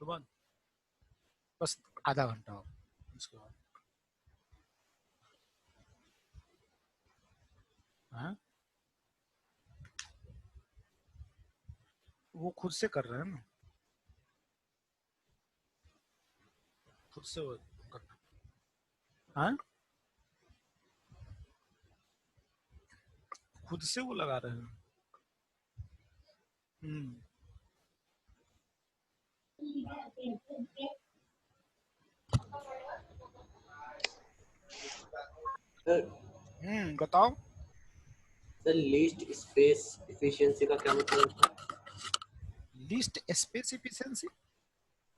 तो बस आधा घंटा हो उसके बाद। हाँ वो खुद से कर रहे हैं ना, खुद से वो करना। हाँ खुद से वो लगा रहे हैं। हम्म सर बताओ। सर लीस्ट स्पेस एफिशिएंसी का क्या मतलब है? लीस्ट स्पेस एफिशिएंसी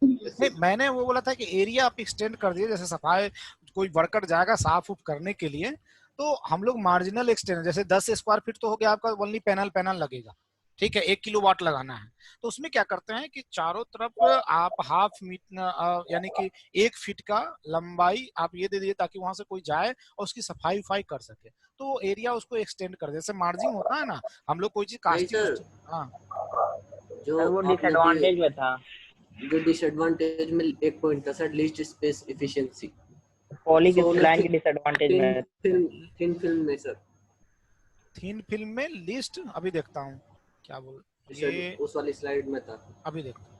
नहीं, मैंने वो बोला था कि एरिया आप एक्सटेंड कर दिए, जैसे सफाई कोई वर्कर जाएगा साफ उफ करने के लिए, तो हम लोग मार्जिनल एक्सटेंड, जैसे 10 स्क्वायर फीट तो हो गया आपका, ओनली पैनल पैनल लगेगा, ठीक है, 1 किलोवाट लगाना है, तो उसमें क्या करते हैं कि चारों तरफ आप हाफ मीटर यानी कि 1 फीट का लंबाई आप ये दे दिए ताकि वहां से कोई जाए और उसकी सफाई उफाई कर सके, तो एरिया उसको एक्सटेंड कर दे, जैसे मार्जिन होता है ना, हम लोग कोई चीज नहीं कास्टिंग। सर, हाँ जो सर वो आपने डिसएडवांटेज में था। जो डिसएडवांटेज में एक पॉइंट था sir, least space efficiency poly सो में लाइन की डिसएडवांटेज में। थिन फिल्म में सर, थीन फिल्म में लिस्ट, अभी देखता हूँ क्या बोल ये, उस वाली स्लाइड में था। अभी देखता हूँ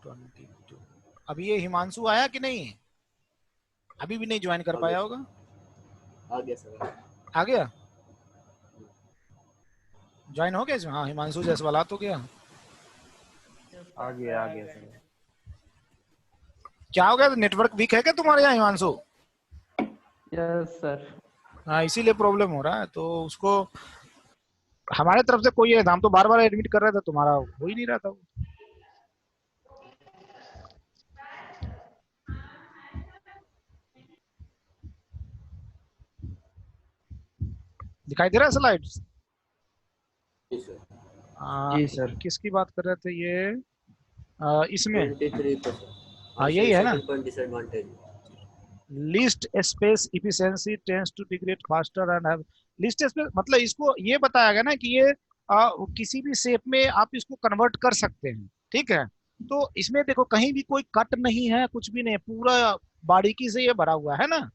22। अभी ये हिमांशु आया कि नहीं, अभी भी नहीं ज्वाइन कर पाया होगा। आ गया सर, आ गया, ज्वाइन हो गया इसमें। हाँ हिमांशु जायसवाल आ तो गया। आ गया सर। क्या हो गया, नेटवर्क वीक है क्या तुम्हारे यहाँ हिमांशु? Yes sir. हाँ इसीलिए प्रॉब्लम हो रहा है, तो उसको हमारे तरफ से कोई है, हम तो बार बार एडमिट कर रहे थे, तुम्हारा हो ही नहीं रहा था। दिखाई दे रहा है स्लाइड्स? जी सर। किसकी बात कर रहे थे ये, इसमें 23 पर हाँ यही है ना, second point disadvantage. Least space efficiency tends to degrade faster and have least space, मतलब इसको ये बताया गया ना कि ये किसी भी शेप में आप इसको कन्वर्ट कर सकते हैं, ठीक है, तो इसमें देखो कहीं भी कोई कट नहीं है, कुछ भी नहीं, पूरा बारीकी से ये भरा हुआ है ना,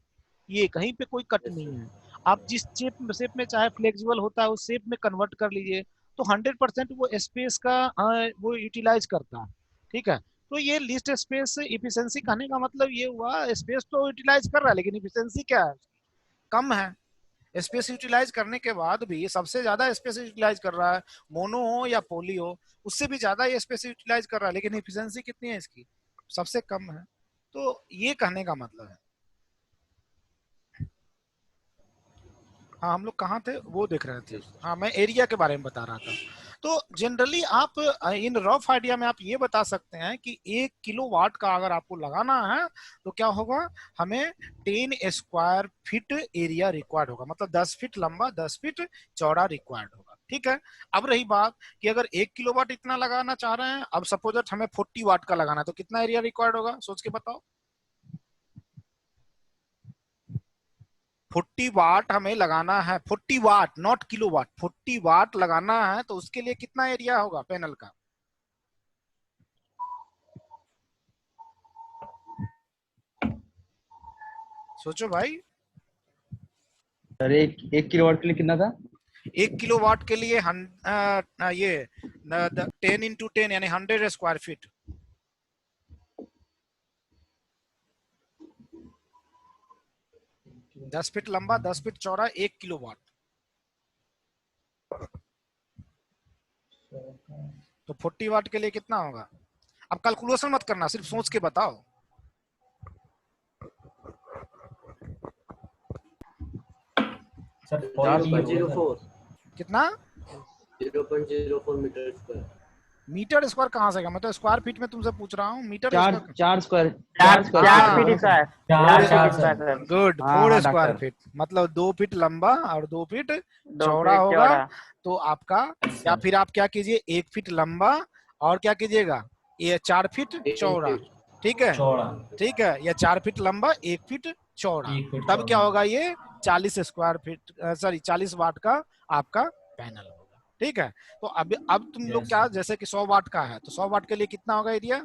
ये कहीं पे कोई कट नहीं है, आप जिस शेप शेप में चाहे फ्लेक्सिबल होता है उस शेप में कन्वर्ट कर लीजिए, तो 100% वो स्पेस का वो यूटिलाइज करता है, ठीक है, तो ये लिस्ट स्पेस इफिशिएंसी कहने का मतलब ये हुआ, स्पेस तो यूटिलाइज कर रहा है लेकिन इफिशिएंसी क्या है, कम है। स्पेस यूटिलाइज करने के बाद भी सबसे ज्यादा स्पेस यूटिलाइज कर रहा है, मोनो हो या पोली हो, उससे भी ज्यादा ये स्पेस यूटिलाइज कर रहा है, लेकिन इफिशिएंसी कितनी है इसकी, सबसे कम है, तो ये कहने का मतलब है। हाँ हम लोग कहाँ थे वो देख रहे थे, हाँ मैं एरिया के बारे में बता रहा था। तो जनरली आप इन रफ आइडिया में आप ये बता सकते हैं कि 1 किलोवाट का अगर आपको लगाना है तो क्या होगा, हमें 10 स्क्वायर फीट एरिया रिक्वायर्ड होगा, मतलब 10 फीट लंबा 10 फीट चौड़ा रिक्वायर्ड होगा, ठीक है। अब रही बात कि अगर 1 किलोवाट इतना लगाना चाह रहे हैं, अब सपोज हमें 40 वाट का लगाना है, तो कितना एरिया रिक्वायर्ड होगा, सोच के बताओ। 40 वाट हमें लगाना है, 40 वाट नॉट किलोवाट, 40 वाट लगाना है तो उसके लिए कितना एरिया होगा पैनल का, सोचो भाई। सर एक किलोवाट के लिए कितना था? 1 किलोवाट के लिए ये 10 × 10 यानी 100 स्क्वायर फीट, 10 फीट लंबा 10 फीट चौड़ा 1 किलोवाट, तो 40 वाट के लिए कितना होगा, अब कैलकुलेशन मत करना, सिर्फ सोच के बताओ। सर 0.04 कितना, 0.04 मीटर स्क्वायर। मीटर स्क्वायर कहाँ से, मैं तो स्क्वायर फीट में तुमसे पूछ रहा हूँ, मीटर चार स्क्वायर। चार स्क्वायर चार हाँ, फीट का है, चार 4 फीट सर। का है सर। गुड, हाँ, 4 हाँ, स्क्वायर डॉक्टर। फीट मतलब 2 फीट लंबा और 2 फीट 2 चौड़ा फीट होगा, चौड़ा। तो आपका, या फिर आप क्या कीजिए 1 फीट लंबा और क्या कीजिएगा, ये 4 फीट चौड़ा, ठीक है, चौड़ा ठीक है, या 4 फीट लंबा 1 फीट चौड़ा, 1 फीट तब क्या चौड़ा। होगा, ये 40 स्क्वायर फीट सॉरी 40 वाट का आपका पैनल होगा, ठीक है। तो अब तुम लोग क्या, जैसे कि 100 वाट का है तो 100 वाट के लिए कितना होगा एरिया?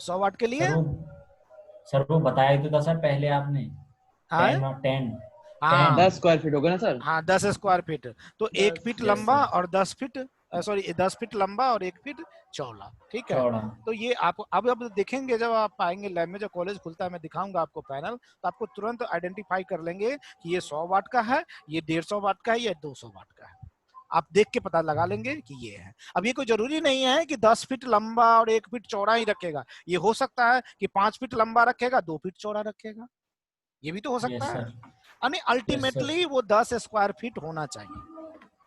सौ वाट के लिए सर वो बताया ही तो था सर पहले आपने। हाँ 10 और 10 हाँ 10 स्क्वायर फीट होगा ना सर? हाँ 10 स्क्वायर फीट, तो 1 फीट Yes, लंबा sir. और 10 फीट, सॉरी 10 फीट लंबा और 1 फीट चौड़ा, ठीक है। चौड़ा। तो ये आप अब देखेंगे जब आप आएंगे लैब में, जब कॉलेज खुलता है मैं दिखाऊंगा आपको पैनल, तो आपको तुरंत आइडेंटिफाई कर लेंगे कि ये 100 वाट का है, ये 150 वाट का है, ये 200 वाट का है। आप देख के पता लगा लेंगे कि ये है। अब ये कोई जरूरी नहीं है कि 10 फीट लंबा और 1 फीट चौड़ा ही रखेगा, ये हो सकता है कि 5 फीट लंबा रखेगा 2 फीट चौड़ा रखेगा, ये भी तो हो सकता Yes, है। sir. यानी अल्टीमेटली वो 10 स्क्वायर फीट होना चाहिए,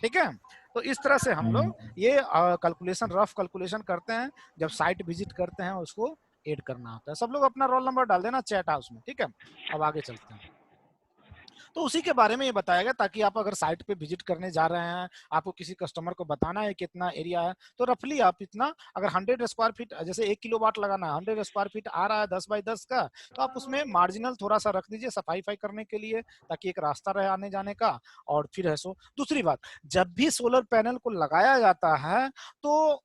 ठीक है। तो इस तरह से हम लोग ये कैलकुलेशन, रफ कैलकुलेशन करते हैं, जब साइट विजिट करते हैं उसको ऐड करना होता है। सब लोग अपना रोल नंबर डाल देना चैट हाउस में, ठीक है। अब आगे चलते हैं। तो उसी के बारे में ये बताया गया, ताकि आप अगर साइट पे विजिट करने जा रहे हैं, आपको किसी कस्टमर को बताना है कितना एरिया है, तो रफली आप इतना, अगर 100 स्क्वायर फीट, जैसे 1 किलोवाट लगाना है, 100 स्क्वायर फीट आ रहा है 10 बाई 10 का, तो आप उसमें मार्जिनल थोड़ा सा रख दीजिए सफाई करने के लिए, ताकि एक रास्ता रहे आने जाने का। और फिर है सो दूसरी बात, जब भी सोलर पैनल को लगाया जाता है तो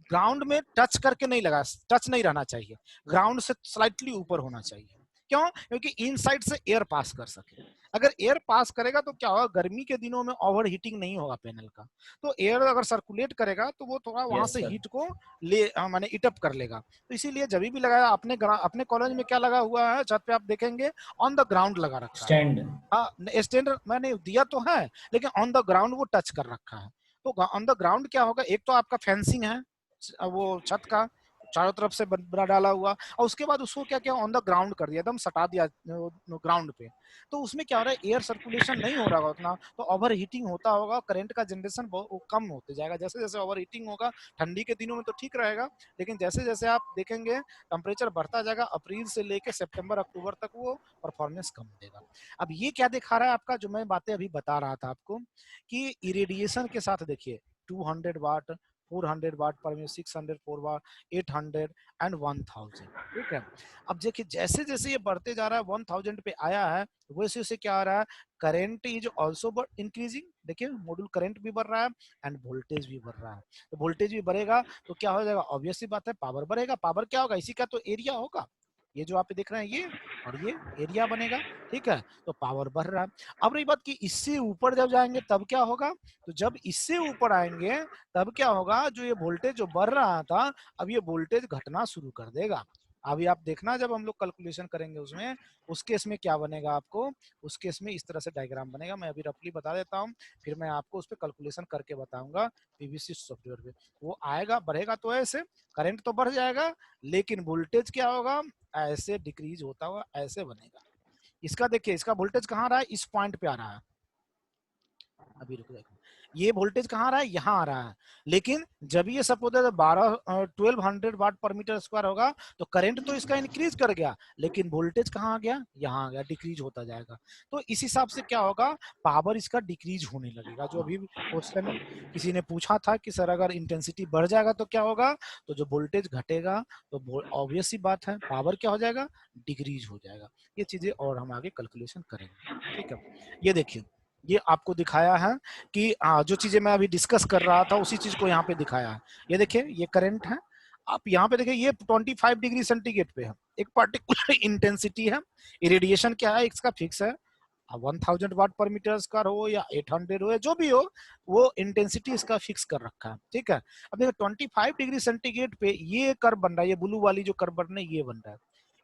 ग्राउंड में टच करके नहीं लगा, टच नहीं रहना चाहिए, ग्राउंड से स्लाइटली ऊपर होना चाहिए। क्यों? क्योंकि इनसाइड से एयर पास कर सके। अगर एयर पास करेगा तो क्या होगा, गर्मी के दिनों में ओवर हीटिंग नहीं होगा पैनल का, तो एयर अगर सर्कुलेट करेगा तो वो थोड़ा वहां Yes, से sir. हीट को ले माने इटअप कर लेगा। तो इसीलिए जब भी लगाया, अपने कॉलेज में क्या लगा हुआ है, छत पे आप देखेंगे ऑन द ग्राउंड लगा रखा है। स्टैंड। हाँ, स्टैंड मैंने दिया तो है, लेकिन ऑन द ग्राउंड वो टच कर रखा है। तो ऑन द ग्राउंड क्या होगा, एक तो आपका फेंसिंग है वो छत का चारों तरफ से बना डाला हुआ, और उसके बाद उसको क्या किया, ऑन द ग्राउंड कर दिया, एकदम सटा दिया ग्राउंड पे। तो उसमें क्या हो रहा है, एयर सर्कुलेशन नहीं हो रहा होगा उतना, तो ओवर हीटिंग होता होगा, करंट का जनरेशन बहुत कम होते जाएगा। जैसे जैसे ओवर हीटिंग होगा, ठंडी के दिनों में तो ठीक रहेगा, लेकिन जैसे जैसे आप देखेंगे टेम्परेचर बढ़ता जाएगा, अप्रैल से लेके सितंबर अक्टूबर तक वो परफॉर्मेंस कम देगा। अब ये क्या दिखा रहा है आपका, जो मैं बातें अभी बता रहा था आपको, कि इरेडिएशन के साथ देखिए 200 वाट, 400 वाट पर में, 604 वाट, 800 एंड 1000, ठीक है। अब देखिए जैसे जैसे ये बढ़ते जा रहा है, 1000 पे आया है, वैसे वैसे क्या आ रहा है, करंट इज ऑल्सो इंक्रीजिंग। देखिए मॉड्यूल करंट भी बढ़ रहा है एंड वोल्टेज भी बढ़ रहा है। तो वोल्टेज भी बढ़ेगा तो क्या हो जाएगा, ऑब्वियस सी बात है, पावर बढ़ेगा। पावर क्या होगा, इसी का तो एरिया होगा, ये जो आप देख रहे हैं ये, और ये एरिया बनेगा, ठीक है। तो पावर बढ़ रहा है। अब रही बात कि इससे ऊपर जब जाएंगे तब क्या होगा, तो जब इससे ऊपर आएंगे तब क्या होगा, जो ये वोल्टेज जो बढ़ रहा था, अब ये वोल्टेज घटना शुरू कर देगा। अभी आप देखना जब हम लोग कैलकुलेशन करेंगे उसमें, उस केस में क्या बनेगा आपको, उस केस में इस तरह से डायग्राम बनेगा। मैं अभी रफली बता देता हूँ, फिर मैं आपको उस पर कैलकुलेशन करके बताऊंगा पीवीसी सॉफ्टवेयर पे। वो आएगा, बढ़ेगा तो ऐसे करंट तो बढ़ जाएगा, लेकिन वोल्टेज क्या होगा, ऐसे डिक्रीज होता हुआ ऐसे बनेगा। इसका देखिए, इसका वोल्टेज कहाँ रहा है, इस पॉइंट पे आ रहा है। अभी रुको देखो, ये वोल्टेज कहाँ आ रहा है, यहाँ आ रहा है। लेकिन जब ये सपोज 1200 वाट पर मीटर स्क्वायर होगा, तो करंट तो इसका इंक्रीज कर गया, लेकिन वोल्टेज कहाँ आ गया, यहाँ आ गया, डिक्रीज होता जाएगा। तो इस हिसाब से क्या होगा, पावर इसका डिक्रीज होने लगेगा। जो अभी क्वेश्चन किसी ने पूछा था कि सर अगर इंटेंसिटी बढ़ जाएगा तो क्या होगा, तो जो वोल्टेज घटेगा तो ऑब्वियस सी बात है, पावर क्या हो जाएगा, डिक्रीज हो जाएगा। ये चीजें और हम आगे कैलकुलेशन करेंगे, ठीक है। ये देखिए, ये आपको दिखाया है कि जो चीजें मैं अभी डिस्कस कर रहा था उसी चीज को यहाँ पे दिखाया है। ये देखिए, ये करंट है, आप यहाँ पे देखिए ये 25 डिग्री सेंटीग्रेड पे है, एक पर्टिकुलर इंटेंसिटी है। इरेडिएशन क्या है, इसका फिक्स है, 1000 वाट पर मीटर स्क्वायर हो या 800 हो या जो भी हो, वो इंटेंसिटी इसका फिक्स कर रखा है, ठीक है। अब देखो 25 डिग्री सेंटीग्रेड पे ये कर्व बन रहा है, ये ब्लू वाली जो कर्व बन रही है ये बन रहा है।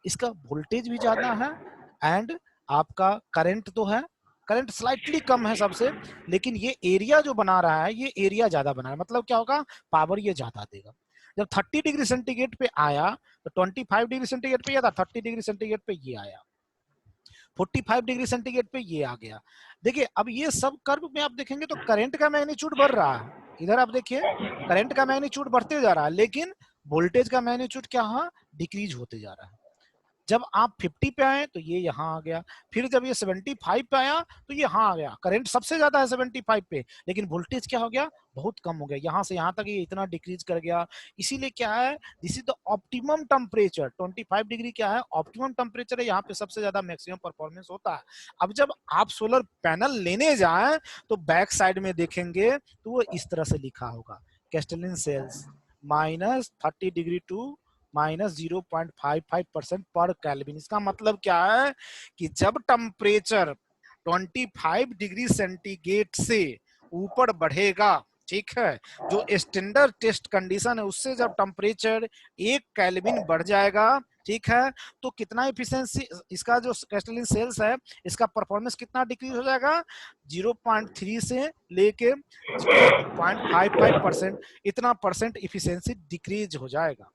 इसका वोल्टेज भी ज्यादा है एंड आपका करंट तो है, करंट स्लाइटली कम है सबसे, लेकिन ये एरिया जो बना रहा है, ये एरिया ज्यादा बना रहा है। मतलब क्या होगा, पावर ये ज्यादा देगा। जब 30 डिग्री सेंटीग्रेड पे आया तो 25 डिग्री सेंटीग्रेड पे ये था, 30 डिग्री सेंटीग्रेड पे ये आया, 45 डिग्री सेंटीग्रेड पे ये आ गया। देखिए अब ये सब कर्व में आप देखेंगे तो करंट का मैग्नीट्यूड बढ़ रहा है, इधर आप देखिए करंट का मैग्नीट्यूड बढ़ते जा रहा है, लेकिन वोल्टेज का मैग्नीट्यूड क्या, हाँ, डिक्रीज होते जा रहा है। जब आप 50 पे आए तो ये यहाँ आ गया, फिर जब ये 75 पे आया तो ये यहाँ आ गया। करंट सबसे ज्यादा है 75 पे, लेकिन वोल्टेज क्या हो गया, बहुत कम हो गया, यहाँ से यहाँ तक ये इतना डिक्रीज कर गया। इसीलिए क्या है, this is the optimum temperature. 25 degree क्या है, ऑप्टिमम टेम्परेचर है, यहाँ पे सबसे ज्यादा मैक्सिमम परफॉर्मेंस होता है। अब जब आप सोलर पैनल लेने जाएं तो बैक साइड में देखेंगे तो वो इस तरह से लिखा होगा, कैस्टेलिन सेल्स -30 डिग्री टू -0.55% पर केल्विन। इसका मतलब क्या है कि जब टेम्परेचर 25 डिग्री सेंटीग्रेड से ऊपर बढ़ेगा, ठीक है, जो स्टैंडर्ड टेस्ट कंडीशन है उससे जब टेम्परेचर 1 केल्विन बढ़ जाएगा, ठीक है, तो कितना एफिशिएंसी, इसका जो क्रिस्टलिन सेल्स है इसका परफॉर्मेंस कितना डिक्रीज हो जाएगा, 0.3 से लेके 0.55%, इतना परसेंट एफिशिएंसी डिक्रीज हो जाएगा।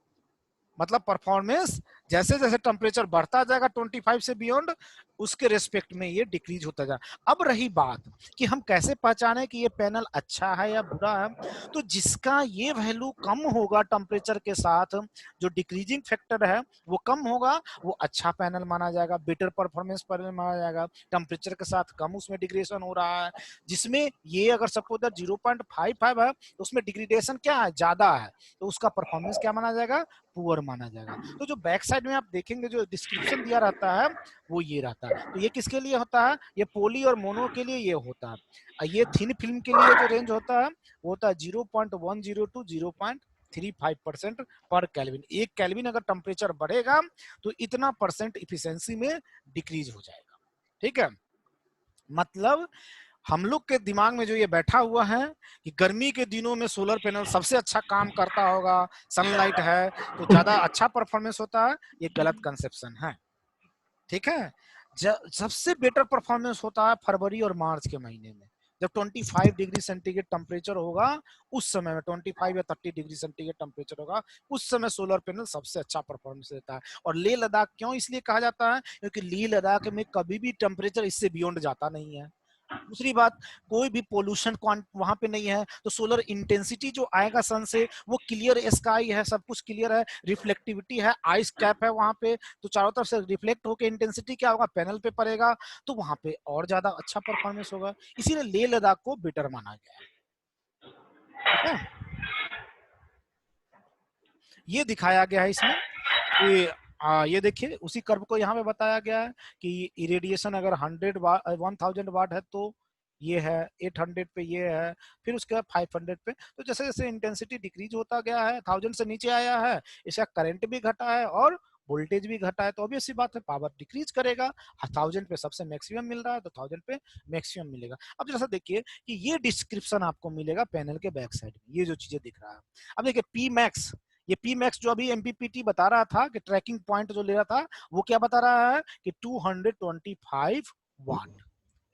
मतलब परफॉर्मेंस जैसे जैसे टेम्परेचर बढ़ता जाएगा 25 से बियॉन्ड, उसके रेस्पेक्ट में ये डिक्रीज होता जाएगा। अब रही बात कि हम कैसे पहचाने कि ये पैनल अच्छा है या बुरा है, तो जिसका ये वैल्यू कम होगा टेम्परेचर के साथ, जो डिक्रीजिंग फैक्टर है वो कम होगा, वो अच्छा पैनल माना जाएगा, बेटर परफॉर्मेंस पैनल माना जाएगा। टेम्परेचर के साथ कम उसमें डिग्रेडेशन हो रहा है, जिसमें ये अगर सपोज 0.55 है तो उसमें डिग्रेडेशन क्या है, ज्यादा है, तो उसका परफॉर्मेंस क्या माना जाएगा, पुअर माना जाएगा। तो जो बैक साइड में आप देखेंगे जो डिस्क्रिप्शन दिया रहता है वो ये रहता है। तो ये किसके लिए होता है, ये पोली और मोनो के लिए ये होता है। ये थिन फिल्म के लिए जो रेंज होता है वो होता है 0.10 टू 0.35% पर केल्विन। 1 केल्विन अगर टेम्परेचर बढ़ेगा तो इतना परसेंट इफिशियंसी में डिक्रीज हो जाएगा। ठीक है, मतलब हम लोग के दिमाग में जो ये बैठा हुआ है कि गर्मी के दिनों में सोलर पैनल सबसे अच्छा काम करता होगा, सनलाइट है तो ज्यादा अच्छा परफॉर्मेंस होता है, ये गलत कंसेप्शन है। ठीक है, सबसे बेटर परफॉर्मेंस होता है फरवरी और मार्च के महीने में, जब 25 डिग्री सेंटीग्रेड टेम्परेचर होगा, उस समय में 25 या 30 डिग्री सेंटीग्रेड टेम्परेचर होगा, उस समय सोलर पैनल सबसे अच्छा परफॉर्मेंस देता है। और लेह लद्दाख क्यों इसलिए कहा जाता है, क्योंकि लेह लद्दाख में कभी भी टेम्परेचर इससे बियॉन्ड जाता नहीं है। दूसरी बात, कोई भी पोल्यूशन वहां पे नहीं है, तो सोलर इंटेंसिटी जो आएगा सन से वो क्लियर स्काई है, सब कुछ क्लियर है, रिफ्लेक्टिविटी है, आइस कैप है वहां पे, तो चारों तरफ से रिफ्लेक्ट होकर इंटेंसिटी क्या होगा, पैनल पे पड़ेगा, तो वहां पे और ज्यादा अच्छा परफॉर्मेंस होगा। इसीलिए लेह लद्दाख को बेटर माना गया है। ये दिखाया गया है इसमें कि ये देखिए उसी कर्व को यहाँ पे बताया गया है कि इरेडिएशन अगर 1000 वाट है तो ये है, 800 पे ये है, फिर उसके बाद 500 पे। तो जैसे जैसे इंटेंसिटी डिक्रीज होता गया है, 1000 से नीचे आया है, इसका करंट भी घटा है और वोल्टेज भी घटा है, तो ऑब्वियस सी बात है पावर डिक्रीज करेगा। 1000 पे सबसे मैक्सिमम मिल रहा है तो 1000 पे मैक्सिमम मिलेगा। अब जैसा देखिए कि ये डिस्क्रिप्शन आपको मिलेगा पैनल के बैक साइड में, ये जो चीजें दिख रहा है। अब देखिए पी मैक्स, ये पी मैक्स जो अभी एमपीपीटी बता रहा था कि ट्रैकिंग पॉइंट जो ले रहा था, वो क्या बता रहा है कि 225 वाट,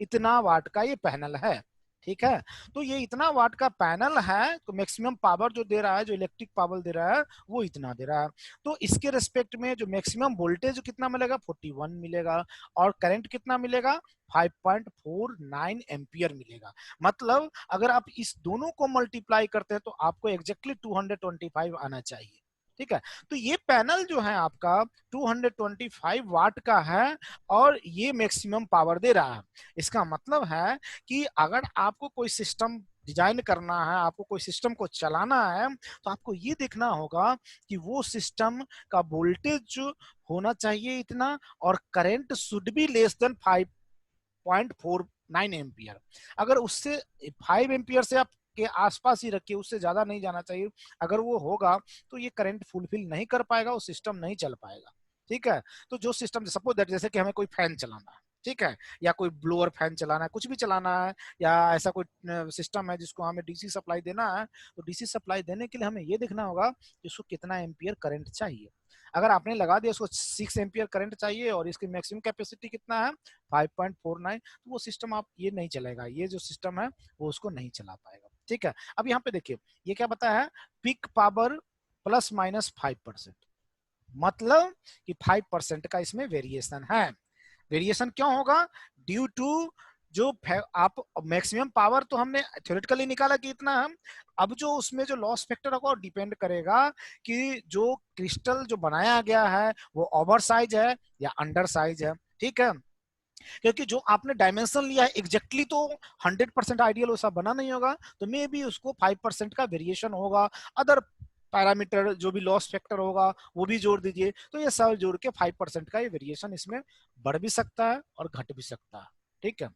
इतना वाट का ये पैनल है। ठीक है, तो ये इतना वाट का पैनल है, तो मैक्सिमम पावर जो दे रहा है, जो इलेक्ट्रिक पावर दे रहा है वो इतना दे रहा है। तो इसके रिस्पेक्ट में जो मैक्सिमम वोल्टेज कितना मिलेगा, 41 मिलेगा, और करंट कितना मिलेगा, 5.49 एम्पियर मिलेगा। मतलब अगर आप इस दोनों को मल्टीप्लाई करते हैं तो आपको एग्जैक्टली 225 आना चाहिए। ठीक है, तो ये पैनल जो है आपका 225 वाट का है और ये मैक्सिमम पावर दे रहा है। इसका मतलब है कि अगर आपको कोई सिस्टम डिजाइन करना है, आपको कोई सिस्टम को चलाना है, तो आपको ये देखना होगा कि वो सिस्टम का वोल्टेज होना चाहिए इतना, और current should be less than 5.49 ampere. अगर उससे 5 एम्पियर से आप के आसपास ही रखिए, उससे ज्यादा नहीं जाना चाहिए। अगर वो होगा तो ये करंट फुलफिल नहीं कर पाएगा, वो सिस्टम नहीं चल पाएगा। ठीक है, तो जो सिस्टम सपोज दैट जैसे कि हमें कोई फैन चलाना है, ठीक है, या कोई ब्लोअर फैन चलाना है, कुछ भी चलाना है, या ऐसा कोई सिस्टम है जिसको हमें डीसी सप्लाई देना है, तो डीसी सप्लाई देने के लिए हमें ये देखना होगा कि उसको कितना एम्पियर करंट चाहिए। अगर आपने लगा दिया उसको 6 एम्पियर करंट चाहिए और इसकी मैक्सिमम कैपेसिटी कितना है 5.49, तो वो सिस्टम आप ये नहीं चलेगा, ये जो सिस्टम है वो उसको नहीं चला पाएगा। ठीक है, अब यहाँ पे देखिए ये क्या बताया है, पीक पावर ±5%, मतलब कि 5% का इसमें वेरिएशन है। वेरिएशन क्यों होगा, ड्यू टू आप मैक्सिमम पावर तो हमने थ्योरेटिकली निकाला कि इतना है। अब जो उसमें जो लॉस फैक्टर होगा डिपेंड करेगा कि जो क्रिस्टल जो बनाया गया है वो ओवर साइज है या अंडर साइज है, ठीक है। क्योंकि जो आपने डायमेंशन लिया है एग्जैक्टली तो 100% आइडियल वैसा बना नहीं होगा, तो मे भी उसको 5% का वेरिएशन होगा। अदर पैरामीटर जो भी लॉस फैक्टर होगा वो भी जोड़ दीजिए, तो ये सब जोड़ के 5% का ये वेरिएशन इसमें बढ़ भी सकता है और घट भी सकता है, ठीक है।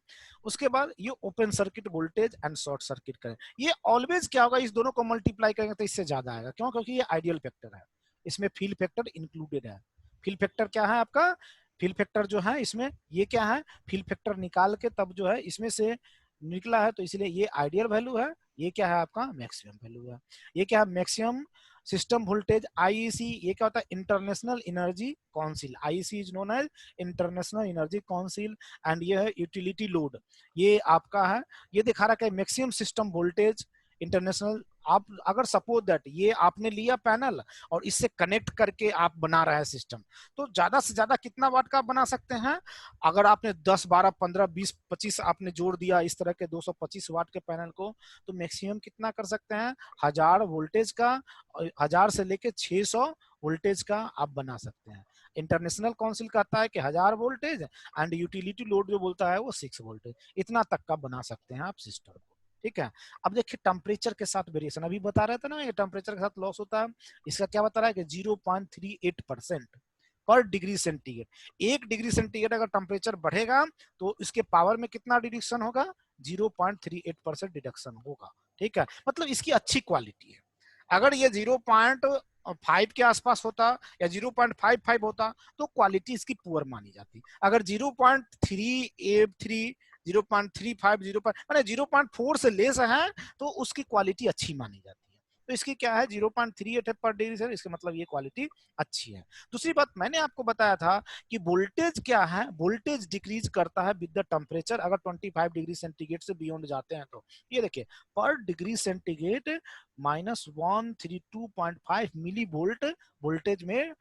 उसके बाद ये open circuit voltage and short circuit करें, ये ऑलवेज क्या होगा, इस दोनों को मल्टीप्लाई करेंगे तो इससे ज्यादा आएगा। क्यों? क्योंकि ये आइडियल फैक्टर है, इसमें फील फैक्टर इंक्लूडेड है। फील फैक्टर क्या है आपका? फील फैक्टर जो है इसमें ये क्या है, फील फैक्टर निकाल के तब जो है इसमें से निकला है, तो इसलिए ये आइडियल वैल्यू है। ये क्या है आपका? मैक्सिमम वैल्यू है। ये क्या है? Maximum system voltage IEC. ये क्या होता है? International energy council. IEC is known as international energy council. And ये है यूटिलिटी लोड, ये आपका है। ये दिखा रहा है मैक्सिमम सिस्टम वोल्टेज इंटरनेशनल। आप अगर सपोज दैट ये आपने लिया पैनल और इससे कनेक्ट करके आप बना रहा है सिस्टम, तो ज्यादा से ज्यादा कितना वाट का आप बना सकते हैं? अगर आपने 10 12 15 20 25 आपने जोड़ दिया इस तरह के 225 वाट के पैनल को, तो मैक्सिमम कितना कर सकते हैं? 1000 वोल्टेज का, 1000 से लेके 600 वोल्टेज का आप बना सकते हैं। इंटरनेशनल काउंसिल कहता है कि 1000 वोल्टेज एंड यूटिलिटी लोड जो बोलता है वो 6 वोल्टेज, इतना तक का बना सकते हैं आप सिस्टम को, ठीक है। अब देखिए टेम्परेचर के साथ वेरिएशन, अभी बता रहे थे ना ये टेम्परेचर के साथ लॉस होता है। इसका क्या बता रहा है कि 0.38% पर डिग्री सेंटीग्रेड। 1 डिग्री सेंटीग्रेड अगर टेम्परेचर बढ़ेगा तो इसके पावर में कितना डिडक्शन होगा? 0.38% डिडक्शन होगा, ठीक है। मतलब इसकी अच्छी क्वालिटी है। अगर ये 0.5 के आसपास होता या 0.55 होता तो क्वालिटी इसकी पुअर मानी जाती। अगर 0.383 0.35 माने 0.4 से लेस है तो उसकी क्वालिटी अच्छी मानी जाती है। तो इसकी क्या है? 0.38 पर डिग्री से, इसका मतलब ये क्वालिटी अच्छी है। दूसरी बात मैंने आपको बताया था कि वोल्टेज क्या है, वोल्टेज डिक्रीज करता है विद द टेम्परेचर अगर 25 डिग्री सेंटीग्रेड से बियॉन्ड जाते हैं तो। ये देखिए पर degree centigrade -132.5 milli volt voltage में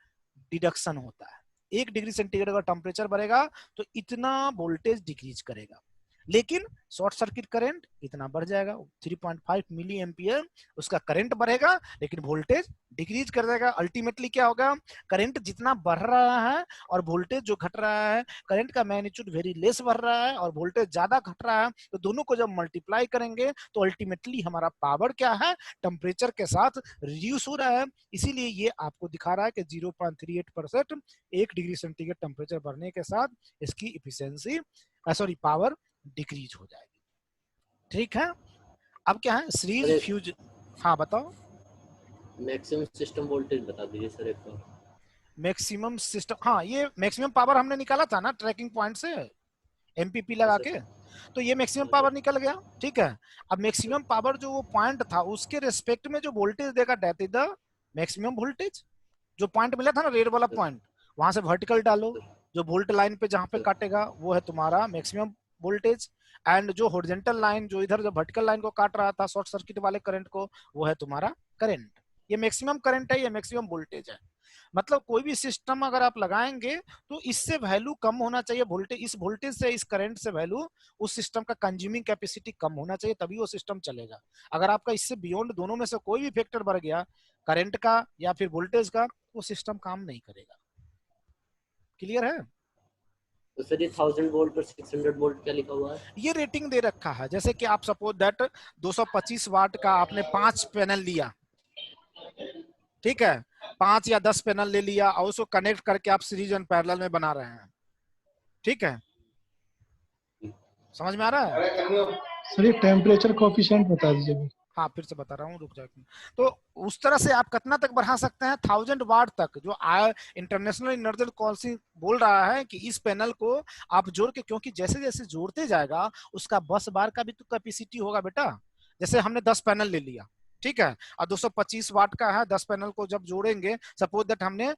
डिडक्शन होता है। 1 डिग्री सेंटीग्रेड अगर टेम्परेचर बढ़ेगा तो इतना वोल्टेज डिक्रीज करेगा, लेकिन शॉर्ट सर्किट करंट इतना बढ़ जाएगा 3.5 मिली एम्पियर उसका करंट बढ़ेगा, लेकिन वोल्टेज डिक्रीज कर देगा। अल्टीमेटली क्या होगा? करंट जितना बढ़ रहा है और वोल्टेज जो घट रहा है, करंट का मैग्नीट्यूड वेरी लेस बढ़ रहा है और वोल्टेज ज्यादा घट रहा है, तो दोनों को जब मल्टीप्लाई करेंगे तो अल्टीमेटली हमारा पावर क्या है? टेम्परेचर के साथ रिड्यूस हो रहा है। इसीलिए ये आपको दिखा रहा है कि 0.38% 1 डिग्री सेंटीग्रेड टेम्परेचर बढ़ने के साथ इसकी इफिशियंसी पावर डिक्रीज हो जाएगी, ठीक है। अब क्या है? Series fuse. हाँ बताओ। मैक्सिमम सिस्टम वोल्टेज बता दीजिए सर एक बार। मैक्सिमम सिस्टम, हाँ ये मैक्सिमम पावर हमने निकाला था ना ट्रैकिंग पॉइंट से एमपीपी लगा के, तो ये मैक्सिमम पावर निकल गया, ठीक है। अब मैक्सिमम पावर जो वो पॉइंट था उसके रेस्पेक्ट में जो वोल्टेज देगा that is the maximum voltage. जो पॉइंट मिला था ना रेड वाला पॉइंट, वहां से वर्टिकल डालो, जो वोल्ट लाइन पे जहां पे काटेगा वो है तुम्हारा मैक्सिमम वोल्टेज, एंड जो हॉरिजॉन्टल लाइन जो इधर जो वर्टिकल लाइन को काट रहा था शॉर्ट सर्किट वाले करंट को, वो है तुम्हारा करंट। ये मैक्सिमम करंट है, ये मैक्सिमम वोल्टेज है। मतलब कोई भी सिस्टम अगर आप लगाएंगे तो इससे वैल्यू कम होना चाहिए वोल्टेज, इस वोल्टेज से इस करंट से वैल्यू उस सिस्टम का कंज्यूमिंग कैपेसिटी कम होना चाहिए, तभी वो सिस्टम चलेगा। अगर आपका इससे बियॉन्ड दोनों में से कोई भी फैक्टर बढ़ गया, करंट का या फिर वोल्टेज का, वो सिस्टम काम नहीं करेगा। क्लियर है? तो सर ये 1000 वोल्ट पर 600 वोल्ट क्या लिखा हुआ है? ये रेटिंग दे रखा है, जैसे कि आप सपोज दैट 225 वाट का आपने 5 पैनल लिया, ठीक है, 5 या 10 पैनल ले लिया और उसको कनेक्ट करके आप सीरीज एंड पैरेलल में बना रहे हैं, ठीक है। समझ में आ रहा है? सर ये टेम्परेचर कोफिशिएंट बता दीजिए। हाँ फिर से बता रहा हूँ, रुक जाए। तो उस तरह से आप कितना तक बढ़ा सकते हैं? 1000 वाट तक, जो इंटरनेशनल एनर्जी काउंसिल बोल रहा है कि इस पैनल को आप जोड़ के, क्योंकि जैसे जैसे जोड़ते जाएगा उसका बस बार का भी तो कैपेसिटी होगा बेटा। जैसे हमने 10 पैनल ले लिया, ठीक है, और 225 वाट का है, 10 पैनल को जब जोड़ेंगे, सपोज दैट हमने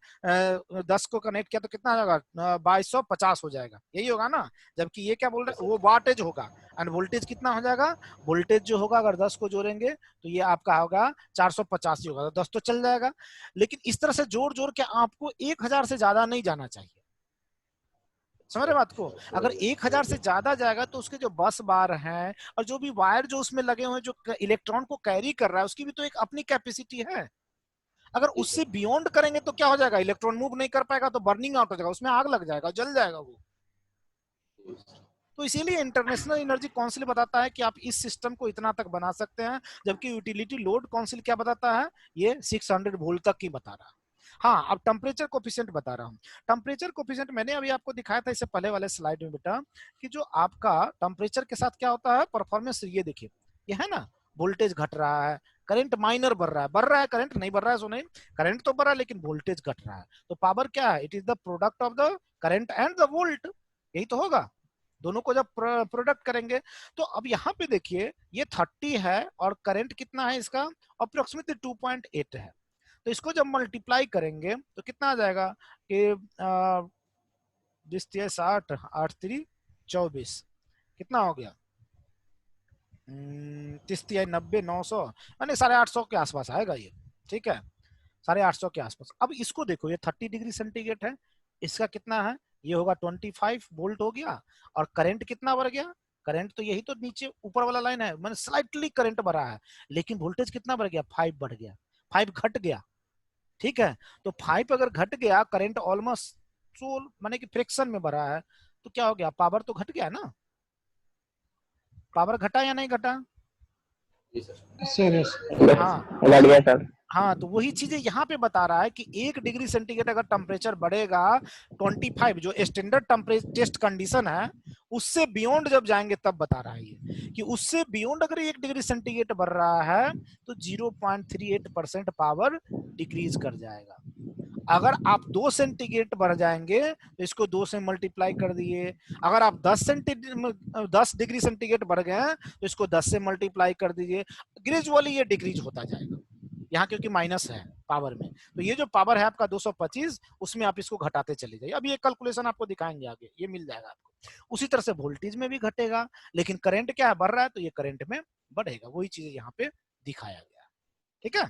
10 को कनेक्ट किया तो कितना हो जाएगा? 2250 हो जाएगा, यही होगा ना। जबकि ये क्या बोल रहे हैं? वो वाटेज होगा। एंड वोल्टेज कितना हो जाएगा? वोल्टेज जो होगा अगर 10 को जोड़ेंगे तो ये आपका होगा 485 होगा, तो 10 तो चल जाएगा। लेकिन इस तरह से जोड़ जोड़ के आपको 1000 से ज्यादा नहीं जाना चाहिए, समझ रहे बात को? अगर 1000 से ज्यादा जाएगा तो उसके जो बस बार हैं और जो भी वायर जो उसमें लगे हुए हैं जो इलेक्ट्रॉन को कैरी कर रहा है उसकी भी तो एक अपनी कैपेसिटी है। अगर उससे बियॉन्ड करेंगे तो क्या हो जाएगा, इलेक्ट्रॉन मूव नहीं कर पाएगा तो बर्निंग आउट हो जाएगा, उसमें आग लग जाएगा, जल जाएगा वो। तो इसीलिए इंटरनेशनल एनर्जी काउंसिल बताता है कि आप इस सिस्टम को इतना तक बना सकते हैं, जबकि यूटिलिटी लोड काउंसिल क्या बताता है, ये 600 वोल्ट तक ही बता रहा है। हाँ, अब टेम्परेचर कोफिशिएंट बता रहा हूँ। टेम्परेचर कोफिशिएंट मैंने अभी आपको दिखाया था इससे पहले वाले स्लाइड में बेटा, कि जो आपका टेम्परेचर के साथ क्या होता है, परफॉर्मेंस। ये देखिए, ये है ना, वोल्टेज घट रहा है, करंट माइनर बढ़ रहा है, करंट नहीं बढ़ रहा है, सो नहीं, करंट तो बढ़ रहा है लेकिन वोल्टेज घट रहा है। तो पावर क्या है, it is the product of the current and the volt, यही तो होगा दोनों को जब प्रोडक्ट करेंगे। तो अब यहाँ पे देखिए, ये 30 है और करंट कितना है इसका, अप्रोक्सीमेटली 2.8 है। तो इसको जब मल्टीप्लाई करेंगे तो कितना आ जाएगा कि 20 8 3 24 कितना हो गया, 30 90 900 यानी 850 के आसपास आएगा ये। ठीक है, 850 के आसपास। अब इसको देखो, ये 30 डिग्री सेंटीग्रेड है, इसका कितना है, ये होगा 25 वोल्ट हो गया। और करंट कितना बढ़ गया, करंट तो यही तो नीचे ऊपर वाला लाइन है, मैंने स्लाइटली करंट बढ़ा है, लेकिन वोल्टेज कितना बढ़ गया, 5 बढ़ गया, 5 घट गया। ठीक है, तो 5 अगर घट गया, करंट ऑलमोस्ट सो माने कि फ्रैक्शन में बढ़ा है, तो क्या हो गया, पावर तो घट गया ना, पावर घटा या नहीं घटा? Sir yes. हाँ लग गया सर। हाँ, तो वही चीजें यहाँ पे बता रहा है कि 1 डिग्री सेंटीग्रेड अगर टेम्परेचर बढ़ेगा 25, जो स्टैंडर्ड टेम्परेचर टेस्ट कंडीशन है, उससे बियॉन्ड जब जाएंगे तब बता रहा है ये कि उससे बियॉन्ड अगर 1 डिग्री सेंटीग्रेड बढ़ रहा है तो 0.38% पावर डिक्रीज कर जाएगा। अगर आप 2 सेंटीग्रेड बढ़ जाएंगे तो इसको 2 से मल्टीप्लाई कर दिए। अगर आप 10 डिग्री सेंटीग्रेड बढ़ गए हैं तो इसको 10 से मल्टीप्लाई कर दीजिए। ग्रेजुअली ये डिक्रीज होता जाएगा यहाँ, क्योंकि माइनस है पावर में। तो ये जो पावर है आपका 225, उसमें आप इसको घटाते चले जाइए। अब ये कैलकुलेशन आपको दिखाएंगे आगे, ये मिल जाएगा आपको। उसी तरह से वोल्टेज में भी घटेगा, लेकिन करंट क्या है, बढ़ रहा है, तो ये करंट में बढ़ेगा। वही चीज यहाँ पे दिखाया गया। ठीक है,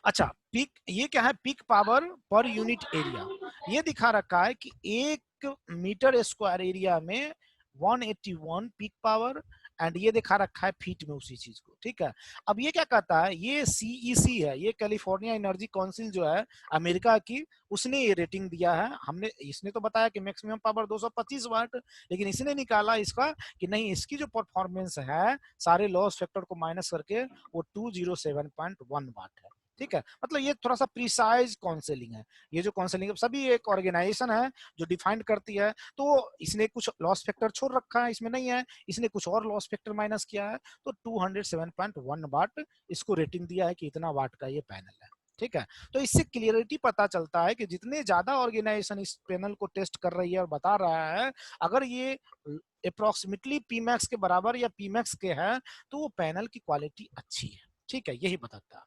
अच्छा, पीक, ये क्या है, peak power per unit area. ये दिखा रखा है कि 1 मीटर स्क्वायर एरिया में 181 पीक पावर, एंड ये दिखा रखा है फीट में उसी चीज को। ठीक है, अब ये क्या कहता है, ये CEC है, ये कैलिफोर्निया एनर्जी काउंसिल जो है अमेरिका की, उसने ये रेटिंग दिया है। हमने, इसने तो बताया कि मैक्सिमम पावर 225 वाट, लेकिन इसने निकाला इसका कि नहीं, इसकी जो परफॉर्मेंस है सारे लॉस फैक्टर को माइनस करके वो 207.1 वाट है। ठीक है, मतलब ये थोड़ा सा प्रिसाइज काउंसलिंग है। ये जो काउंसलिंग सभी एक ऑर्गेनाइजेशन है जो डिफाइन करती है, तो इसने कुछ लॉस फैक्टर छोड़ रखा है, इसमें नहीं है, इसने कुछ और लॉस फैक्टर माइनस किया है, तो 207.1 वाट इसको रेटिंग दिया है कि इतना वाट का ये पैनल है। ठीक है, तो इससे क्लियरिटी पता चलता है कि जितने ज्यादा ऑर्गेनाइजेशन इस पैनल को टेस्ट कर रही है और बता रहा है, अगर ये अप्रोक्सीमेटली पीमैक्स के बराबर या पीमैक्स के है तो वो पैनल की क्वालिटी अच्छी है। ठीक है, यही बताता है।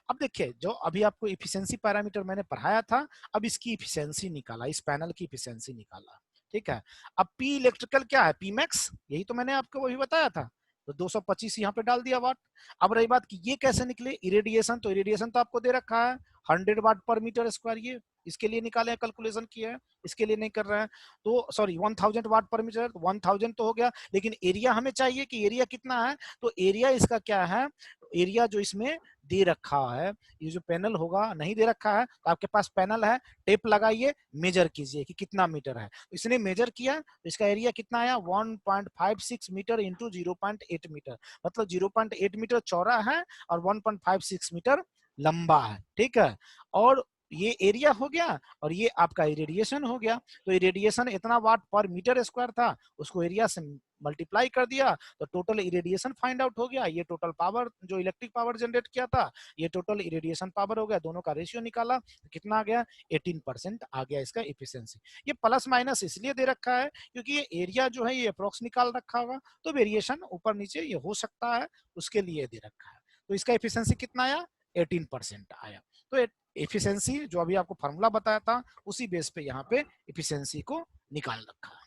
अब देखिए, जो अभी आपको इफिशिएंसी पैरामीटर मैंने पढ़ाया था, अब इसकी इफिशिएंसी निकाला, इस पैनल की इफिशिएंसी निकाला। ठीक है, अब पी इलेक्ट्रिकल क्या है, पी मैक्स, यही तो मैंने आपको वही बताया था, तो 225 यहाँ पे डाल दिया वाट। अब रही बात कि ये कैसे निकले, इरेडिएशन, तो इरेडिएशन तो आपको दे रखा है 100 वाट पर मीटर स्क्वायर, ये इसके लिए निकाले, कैलकुलेशन किया है, इसके लिए नहीं कर रहे हैं। तो सॉरी 1000 वाट पर मीटर, 1000 तो हो गया, लेकिन एरिया हमें चाहिए कि एरिया कितना है, तो एरिया इसका क्या है, एरिया जो इसमें दे रखा है, ये जो पैनल होगा नहीं दे रखा है, तो आपके पास पैनल है, टेप लगाइए, मेजर कीजिए कि कितना मीटर है। इसने मेजर किया तो इसका एरिया कितना आया, 1.56 मीटर इंटू 0.8 मीटर, मतलब 0.8 मीटर चौड़ा है और 1.56 मीटर लंबा है। ठीक है, और ये एरिया हो गया और ये आपका इरेडिएशन हो गया। तो इरेडिएशन इतना वाट पर मीटर स्क्वायर था, उसको एरिया से मल्टीप्लाई कर दिया तो टोटल इरेडिएशन फाइंड आउट हो गया। ये टोटल पावर जो इलेक्ट्रिक पावर जनरेट किया था, ये टोटल इरेडिएशन पावर हो गया। दोनों का रेशियो निकाला तो कितना आ गया, 18% आ गया इसका एफिशिएंसी। ये प्लस माइनस इसलिए दे रखा है क्योंकि ये एरिया जो है ये अप्रोक्स निकाल रखा होगा, तो वेरिएशन ऊपर नीचे ये हो सकता है, उसके लिए दे रखा है। तो इसका एफिशिएंसी कितना आया, 18% आया। तो एफिशिएंसी जो अभी आपको फार्मूला बताया था उसी बेस पे यहाँ पे एफिशिएंसी को निकाल रखा है।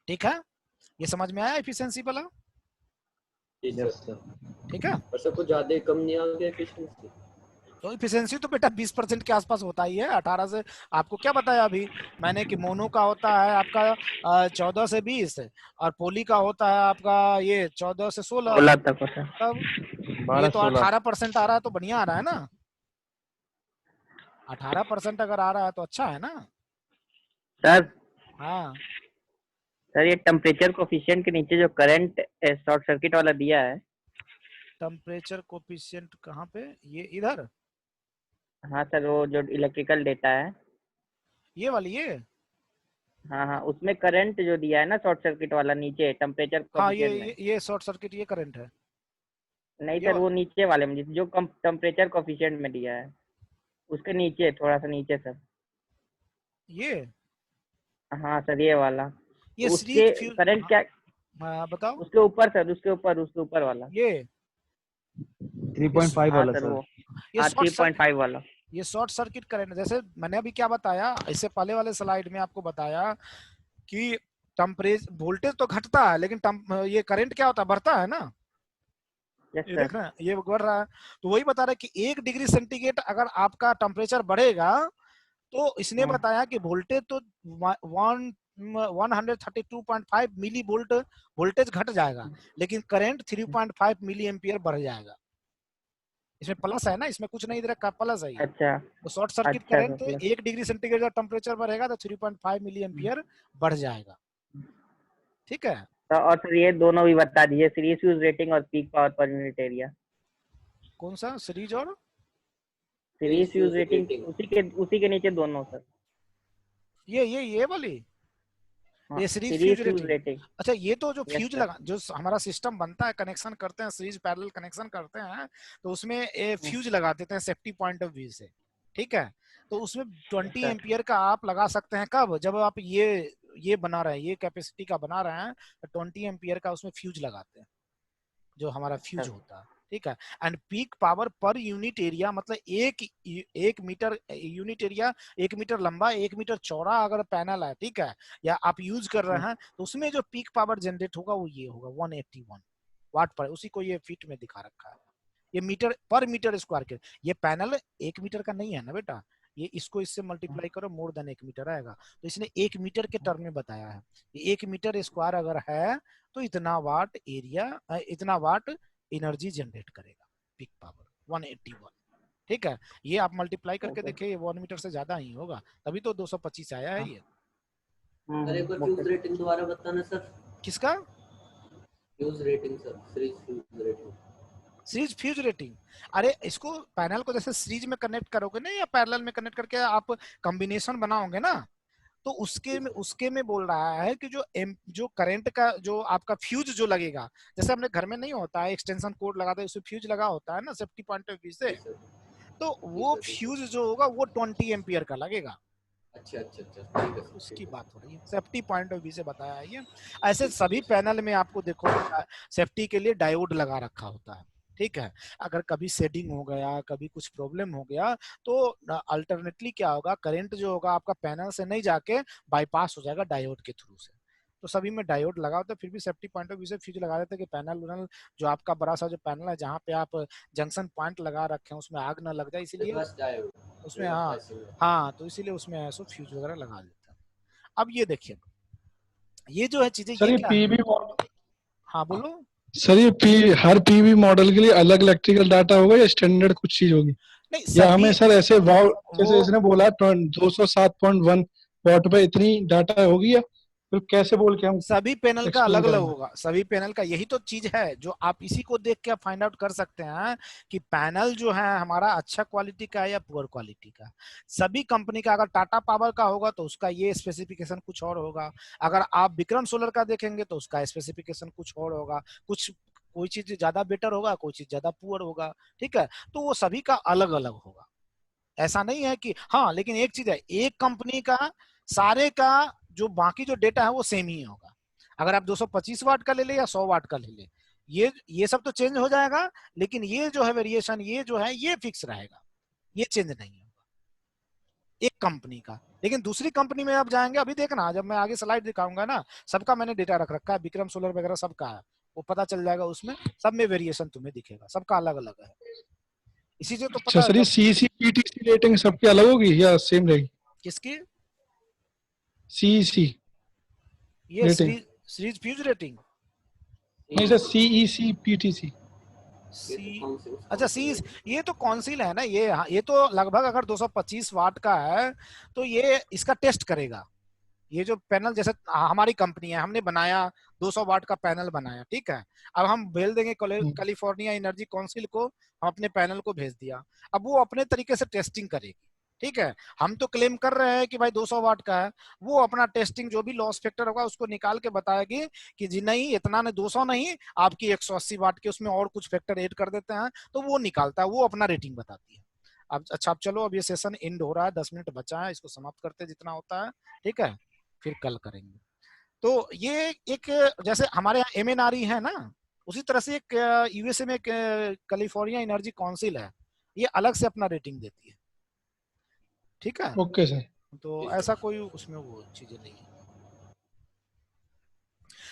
ठीक है, ये समझ में आया एफिशिएंसी वाला? Yes sir. ठीक है, और सब कुछ ज्यादा कम नहीं आ गया एफिशिएंसी? तो इफिशियंसी तो बेटा 20% के आसपास होता ही है। 18 से आपको क्या बताया अभी मैंने कि मोनो का होता है आपका 14 से 20 और पोली का होता है आपका ये 14 से 16। 16 तक होता है। तब ये 12 तो 16 18% आ रहा है तो बढ़िया आ रहा है ना। 18% अगर आ रहा है तो अच्छा है ना। सर हाँ सर ये टेम्परेचर कोफिशिएंट के नीचे जो करंट शॉर्ट सर्किट वाला दिया है। टेम्परेचर कोफिशिएंट कहाँ पे, ये इधर हाँ सर, वो जो इलेक्ट्रिकल डेटा है। ये वाली ये। हाँ हाँ, उसमें करंट जो दिया है ना शॉर्ट सर्किट वाला नीचे टेम्परेचर हाँ कोफिशिएंट में। ये शॉर्ट सर्किट ये करंट है। नहीं ये सर, वो नीचे वाले में जो कम टेम्परेचर कोफिशिएंट में दिया है उसके नीचे, थोड़ा सा नीचे सर। ये हाँ सर, ये वाला। ये तो उसके सीरीज फ्यूज। करंट क्या, हाँ बताओ। उसके ऊपर सर, उसके ऊपर वाला। ये 3.5 हाँ वाला सर सर। वो, ये हाँ शॉर्ट सर्किट, 3.5 वाला। ये शॉर्ट सर्किट करंट जैसे मैंने अभी क्या बताया इससे पहले वाले स्लाइड में आपको बताया कि टेम्परेचर वोल्टेज तो घटता है लेकिन ये करंट क्या होता है, बढ़ता है ना। यस ये सर। देख रहे हैं ये बढ़ रहा है। तो वही बता रहा है कि 1 डिग्री सेंटीग्रेड अगर आपका टेम्परेचर बढ़ेगा तो इसने बताया कि वोल्टेज तो 132.5 मिली वोल्ट वोल्टेज घट जाएगा लेकिन करंट 3.5 मिली एम्पियर बढ़ जाएगा। इसमें प्लस है ना, इसमें कुछ नहीं दे रखा, प्लस है ये। अच्छा तो शॉर्ट सर्किट अच्छा sir, current plus. 1 degree centigrade का टेम्परेचर बढ़ेगा तो 3.5 मिली एम्पियर बढ़ जाएगा। ठीक है। तो और सर ये दोनों भी बता दीजिए, सीरीज फ्यूज रेटिंग और peak power per unit area. कौन सा सीरीज और series fuse fuse rating rating. उसी के नीचे दोनों सर। ये वाली हाँ, ये series fuse series fuse rating. Rating. अच्छा ये तो जो यस फ्यूज सर। लगा जो हमारा सिस्टम बनता है कनेक्शन करते हैं सीरीज पैरेलल कनेक्शन करते हैं तो उसमें फ्यूज लगा देते हैं सेफ्टी पॉइंट ऑफ व्यू से। ठीक है। तो उसमें यस 20 सर। एम्पियर का आप लगा सकते हैं कब, जब आप ये बना रहे हैं ये कैपेसिटी का बना रहे हैं तो 20 एम्पियर का उसमें फ्यूज लगाते हैं जो हमारा फ्यूज सर होता है। ठीक है। And peak power per unit area मतलब एक मीटर यूनिट एरिया 1 मीटर लंबा 1 मीटर चौड़ा अगर पैनल है, ठीक है, या आप यूज कर रहे हैं तो उसमें जो पीक पावर जनरेट होगा वो ये होगा 181 वाट पर। उसी को ये फीट में दिखा रखा है। ये मीटर पर मीटर स्क्वायर के, ये पैनल 1 मीटर का नहीं है ना बेटा, ये इसको इससे मल्टीप्लाई करो मोर देन 1 मीटर आएगा तो इसने 1 मीटर के टर्म में बताया है। 1 मीटर स्क्वायर अगर है तो इतना वाट एरिया इतना वाट एनर्जी जनरेट करेगा पीक पावर 181। ठीक है। ये आप मल्टीप्लाई करके देखिए ये 1 मीटर से ज्यादा ही होगा तभी तो 225 आया है ये। सर एक बार फ्यूज रेटिंग दोबारा बताना सर। किसका fuse rating sir, series fuse rating. Series fuse rating. अरे इसको पैनल को जैसे सीरीज में कनेक्ट करोगे ना या पैरेलल में कनेक्ट करके आप कॉम्बिनेशन बनाओगे ना तो उसके में बोल रहा है कि जो करंट का जो आपका फ्यूज जो लगेगा जैसे हमने घर में नहीं होता है एक्सटेंशन कोड लगाते हैं उसमें फ्यूज लगा होता है ना सेफ्टी पॉइंट ऑफ व्यू से, तो वो फ्यूज जो होगा वो 20 एम्पियर का लगेगा। अच्छा अच्छा अच्छा ठीक है सर, उसकी ठीक है। बात हो रही है सेफ्टी पॉइंट ऑफ व्यू से बताया है ये। ऐसे सभी पैनल में आपको देखो सेफ्टी के लिए डायोड लगा रखा होता है। ठीक है। अगर कभी शेडिंग हो गया कभी कुछ प्रॉब्लम हो गया तो अल्टरनेटली क्या होगा करंट जो होगा आपका पैनल से नहीं जाके बाईपास हो जाएगा डायोड के थ्रू से। तो सभी में डायोड लगा होता है फिर भी सेफ्टी पॉइंट ऑफ व्यू से फ्यूज लगा देते हैं कि पैनल उनल जो आपका बड़ा सा जो पैनल है जहाँ पे आप जंक्शन पॉइंट लगा रखे हैं उसमें आग ना लग जाए इसीलिए बस डायोड उसमें हाँ हाँ तो इसीलिए उसमें ऐसा फ्यूज वगैरह लगा देते हैं। अब ये देखिए ये जो है चीजें सर ये ये क्या है। पीवी मॉडल, हाँ बोलो। सर ये हर पीवी मॉडल के लिए अलग इलेक्ट्रिकल डाटा होगा या स्टैंडर्ड कुछ चीज होगी, नहीं या सभी हमें सर ऐसे वाव जैसे वो इसने बोला 207.1 वॉट पे इतनी डाटा होगी, या फिर कैसे बोल के हम सभी पैनल का एक्सप्लेन अलग अलग करेंगे? होगा। सभी पैनल का यही तो चीज है जो आप इसी को देख के फाइंड आउट कर सकते हैं कि पैनल जो है हमारा अच्छा क्वालिटी का है या पुअर क्वालिटी का। सभी कंपनी का अगर टाटा पावर का होगा तो उसका ये स्पेसिफिकेशन कुछ और होगा, अगर आप विक्रम सोलर का देखेंगे तो उसका स्पेसिफिकेशन कुछ और होगा, कुछ कोई चीज ज्यादा बेटर होगा कोई चीज ज्यादा पुअर होगा। ठीक है। तो वो सभी का अलग अलग होगा। ऐसा नहीं है कि हाँ, लेकिन एक चीज है एक कंपनी का सारे का जो बाकी जो डेटा है वो सेम ही होगा। अगर आप 225 वाट का ले ले या 100 वाट का ले ले ये सब तो चेंज हो जाएगा लेकिन ये जो है वेरिएशन ये जो है ये फिक्स रहेगा, ये चेंज नहीं होगा एक कंपनी का। लेकिन दूसरी कंपनी में आप जाएंगे अभी देखना जब मैं आगे स्लाइड दिखाऊंगा ना सबका मैंने डेटा रख रखा है विक्रम सोलर वगैरह सबका है वो पता चल जाएगा उसमें सब में वेरिएशन तुम्हें दिखेगा सबका अलग अलग है। इसी से तो अच्छा पता सर, ये है सीईसी पीटीसी रेटिंग सबकी अलग होगी या सेम रहेगी? किसकी, सीईसी ये रेटिंग? सीरीज फ्यूज रेटिंग नहीं सर, सीईसी पीटीसी। ये तो सी, कौन से अच्छा सी, ये तो काउंसिल है ना ये, हाँ, ये तो लगभग अगर 225 वाट का है तो ये इसका टेस्ट करेगा। ये जो पैनल जैसे हमारी कंपनी है, हमने बनाया 200 वाट का पैनल बनाया, ठीक है। अब हम भेज देंगे कैलिफोर्निया एनर्जी काउंसिल को, हम अपने पैनल को भेज दिया, अब वो अपने तरीके से टेस्टिंग करेगी, ठीक है। हम तो क्लेम कर रहे हैं कि भाई 200 वाट का है, वो अपना टेस्टिंग जो भी लॉस फैक्टर होगा उसको निकाल के बताएगी कि जी नहीं इतना नहीं, 200 नहीं, आपकी 180 वाट के उसमें और कुछ फैक्टर ऐड कर देते हैं, तो वो निकालता है, वो अपना रेटिंग बताती है। अब अच्छा, अब चलो, अब ये सेशन एंड हो रहा है, 10 मिनट बचा है, इसको समाप्त करते हैं जितना होता है, ठीक है, फिर कल करेंगे। तो ये एक, जैसे हमारे यहाँ एमएनआरई है ना, उसी तरह से एक यूएसए में कैलिफोर्निया एनर्जी काउंसिल है, ये अलग से अपना रेटिंग देती है, ठीक है। Okay sir. तो ऐसा कोई उसमें वो चीजें नहीं है।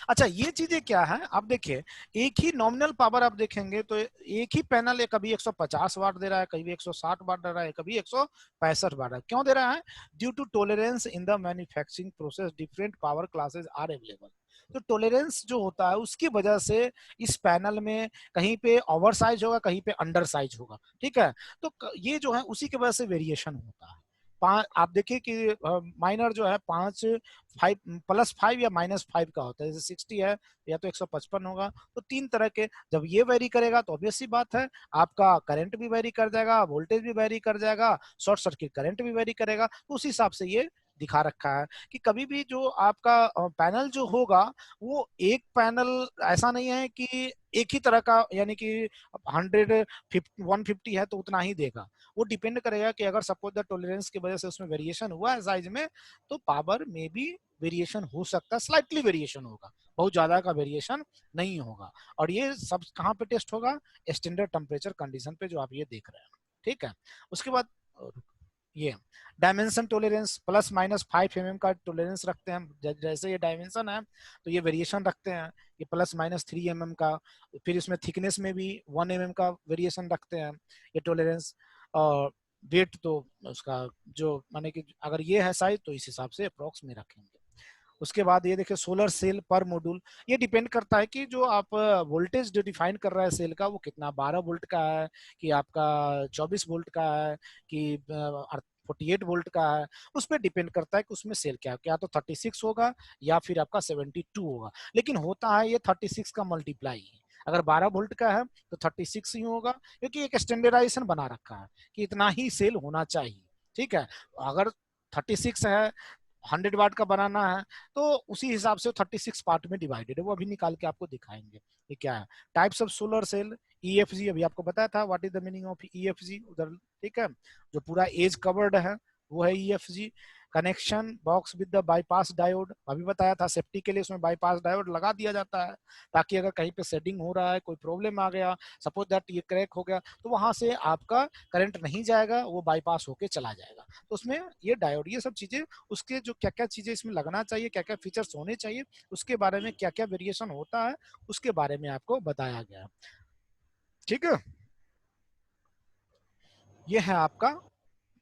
अच्छा, ये चीजें क्या है, आप देखिए, एक ही नॉमिनल पावर आप देखेंगे तो एक ही पैनल है, कभी 150 वाट दे रहा है, कभी 160 वाट दे रहा है, कभी 165 वाट है। क्यों दे रहा है? Due to tolerance in the manufacturing process different power classes are available. तो टॉलरेंस जो होता है उसकी वजह से इस पैनल में कहीं पे ओवर साइज होगा, कहीं पे अंडर साइज होगा, ठीक है। तो ये जो है उसी की वजह से वेरिएशन होता है। आप देखिए कि माइनर जो है 5 +5 या -5 का होता है, जैसे 60 है या तो 155 होगा, तो 3 तरह के, जब ये वेरी करेगा तो ऑब्वियस सी बात है आपका करंट भी वेरी कर जाएगा, वोल्टेज भी वेरी कर जाएगा, शॉर्ट सर्किट करंट भी वेरी करेगा, तो उस हिसाब से ये दिखा रखा है कि कभी भी जो आपका पैनल जो होगा, वो एक पैनल ऐसा नहीं है कि एक ही तरह का, यानी कि 150 है तो उतना ही देगा। वो डिपेंड करेगा कि अगर सपोज द टॉलरेंस की वजह से उसमें वेरिएशन हुआ है साइज में, तो पावर में भी वेरिएशन हो सकता है, स्लाइटली वेरिएशन होगा, बहुत ज्यादा का वेरिएशन नहीं होगा। और ये सब कहाँ पे टेस्ट होगा? स्टैंडर्ड टेम्परेचर कंडीशन पे, जो आप ये देख रहे हैं, ठीक है। उसके बाद ये डायमेंशन टॉलरेंस +-5 mm का टॉलरेंस रखते हैं, जैसे ये डायमेंशन है तो ये वेरिएशन रखते हैं, ये +-3 mm का। फिर इसमें थिकनेस में भी 1 mm का वेरिएशन रखते हैं ये टॉलरेंस। और वेट तो उसका जो माने कि अगर ये है साइज तो इस हिसाब से अप्रोक्स में रखेंगे। उसके बाद ये देखिए सोलर सेल पर मॉड्यूल, ये डिपेंड करता है कि जो आप वोल्टेज जो डिफाइन कर रहा है सेल का, वो कितना 12 वोल्ट का है कि आपका 24 वोल्ट का है कि 48 वोल्ट का है। उस पर डिपेंड करता है कि उसमें सेल क्या तो 36 होगा या फिर आपका 72 होगा। लेकिन होता है ये 36 का मल्टीप्लाई है, अगर 12 वोल्ट का है तो 36 ही होगा, क्योंकि एक स्टैंडर्डाइजेशन बना रखा है कि इतना ही सेल होना चाहिए, ठीक है। अगर 36 है, 100 वाट का बनाना है, तो उसी हिसाब से 36 पार्ट में डिवाइडेड है, वो अभी निकाल के आपको दिखाएंगे ये क्या है। Types of solar cell, EFG अभी आपको बताया था, what is the meaning of EFG उधर, ठीक है। जो पूरा एज कवर्ड है वो है EFG. Connection box with the bypass diode, अभी बताया था, सेफ्टी के लिए उसमें बाईपास डायोड लगा दिया जाता है, ताकि अगर कहीं पे सेटिंग हो रहा है, कोई प्रॉब्लम आ गया, सपोज दैट ये क्रैक हो गया, तो वहां से आपका करंट नहीं जाएगा, वो बाईपास होके चला जाएगा। तो उसमें ये डायोड, ये सब चीजें, उसके जो क्या क्या चीजें इसमें लगना चाहिए, क्या क्या फीचर्स होने चाहिए, उसके बारे में, क्या क्या वेरिएशन होता है उसके बारे में आपको बताया गया, ठीक है। ये है आपका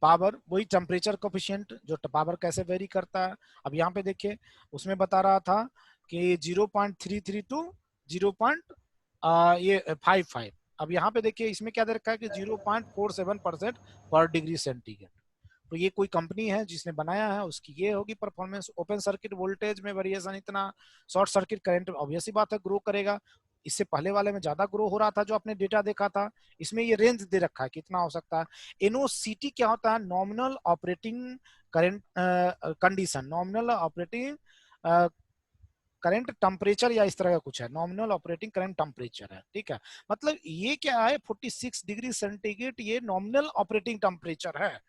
पावर, वही टेम्परेचर कोफिशिएंट, जो पावर कैसे वेरी करता है। अब यहाँ पे देखिए, उसमें बता रहा था कि 0.33 टू 0.55। अब यहाँ पे देखिए इसमें क्या दे रखा है कि 0.47% पर डिग्री सेंटीग्रेड। तो ये कोई कंपनी है जिसने बनाया है, उसकी ये होगी परफॉर्मेंस। ओपन सर्किट वोल्टेज में वेरिएशन इतना, शॉर्ट सर्किट करंट ऑब्वियसली बात है ग्रो करेगा, इससे पहले वाले में ज्यादा ग्रो हो रहा था जो आपने डेटा देखा था। इसमें ये रेंज दे रखा है कितना हो सकता है। एनओसीटी क्या होता है? Nominal operating current condition, nominal operating current temperature या इस तरह का कुछ है, नॉमिनल ऑपरेटिंग करंट टेम्परेचर है, ठीक है। मतलब ये क्या है, 46 डिग्री सेंटीग्रेड ये नॉमिनल ऑपरेटिंग टेम्परेचर है।